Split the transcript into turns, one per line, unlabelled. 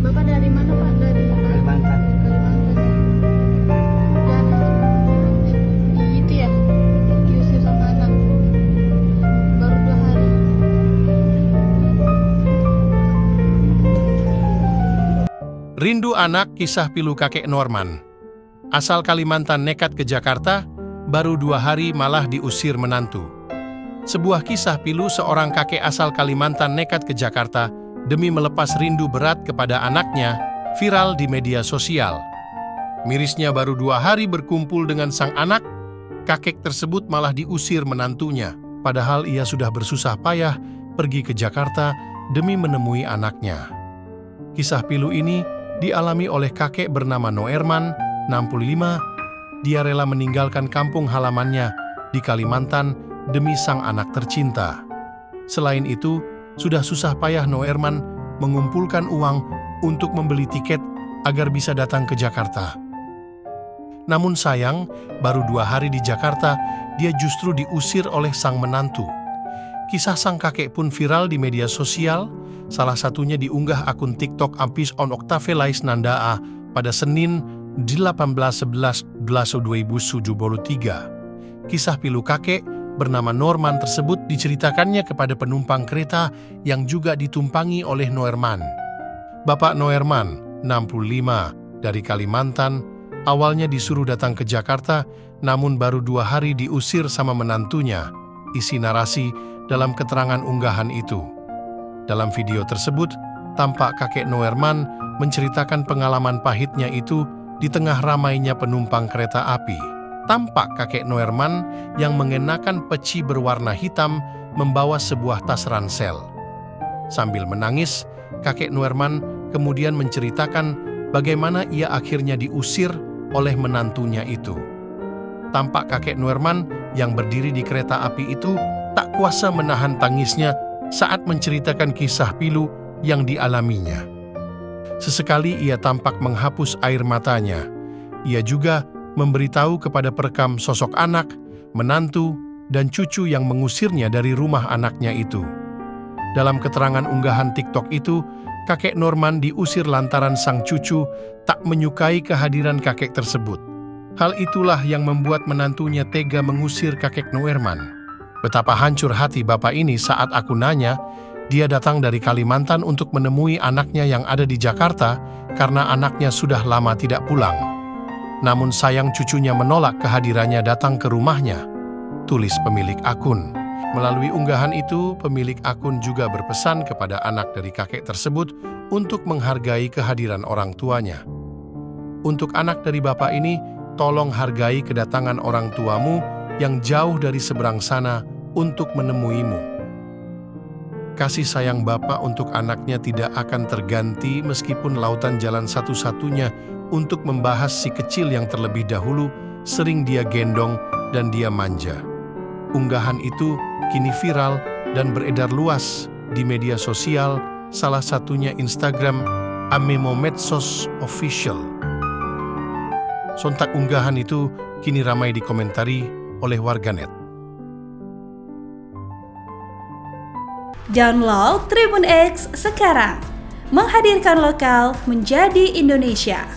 Bapak dari mana, Pak? Dari
Kalimantan.
Kalimantan. Dan itu ya, diusir sama anak. Baru 2 hari.
Rindu anak, kisah pilu kakek Norman. Asal Kalimantan nekat ke Jakarta, baru 2 hari malah diusir menantu. Sebuah kisah pilu seorang kakek asal Kalimantan nekat ke Jakarta demi melepas rindu berat kepada anaknya, viral di media sosial. Mirisnya baru 2 hari berkumpul dengan sang anak, kakek tersebut malah diusir menantunya, padahal ia sudah bersusah payah pergi ke Jakarta demi menemui anaknya. Kisah pilu ini dialami oleh kakek bernama Noerman, 65. Dia rela meninggalkan kampung halamannya di Kalimantan demi sang anak tercinta. Selain itu, sudah susah payah Noerman mengumpulkan uang untuk membeli tiket agar bisa datang ke Jakarta. Namun sayang, baru 2 hari di Jakarta, dia justru diusir oleh sang menantu. Kisah sang kakek pun viral di media sosial, salah satunya diunggah akun TikTok Ampis on Octavelais Nandaa pada Senin 18/11/2073. Kisah pilu kakek bernama Norman tersebut diceritakannya kepada penumpang kereta yang juga ditumpangi oleh Noerman. Bapak Noerman, 65, dari Kalimantan, awalnya disuruh datang ke Jakarta, namun baru 2 hari diusir sama menantunya. Isi narasi dalam keterangan unggahan itu. Dalam video tersebut, tampak kakek Noerman menceritakan pengalaman pahitnya itu di tengah ramainya penumpang kereta api. Tampak kakek Noerman yang mengenakan peci berwarna hitam membawa sebuah tas ransel. Sambil menangis, kakek Noerman kemudian menceritakan bagaimana ia akhirnya diusir oleh menantunya itu. Tampak kakek Noerman yang berdiri di kereta api itu tak kuasa menahan tangisnya saat menceritakan kisah pilu yang dialaminya. Sesekali ia tampak menghapus air matanya. Ia juga memberitahu kepada perekam sosok anak, menantu, dan cucu yang mengusirnya dari rumah anaknya itu. Dalam keterangan unggahan TikTok itu, kakek Norman diusir lantaran sang cucu tak menyukai kehadiran kakek tersebut. Hal itulah yang membuat menantunya tega mengusir kakek Noerman. Betapa hancur hati bapak ini saat aku nanya, dia datang dari Kalimantan untuk menemui anaknya yang ada di Jakarta karena anaknya sudah lama tidak pulang. Namun sayang cucunya menolak kehadirannya datang ke rumahnya, tulis pemilik akun. Melalui unggahan itu, pemilik akun juga berpesan kepada anak dari kakek tersebut untuk menghargai kehadiran orang tuanya. Untuk anak dari bapak ini, tolong hargai kedatangan orang tuamu yang jauh dari seberang sana untuk menemuimu. Kasih sayang bapak untuk anaknya tidak akan terganti meskipun lautan jalan satu-satunya untuk membahas si kecil yang terlebih dahulu sering dia gendong dan dia manja. Unggahan itu kini viral dan beredar luas di media sosial, salah satunya Instagram Amemo Medsos Official. Sontak unggahan itu kini ramai dikomentari oleh warganet.
Download Tribun X sekarang, menghadirkan lokal menjadi Indonesia.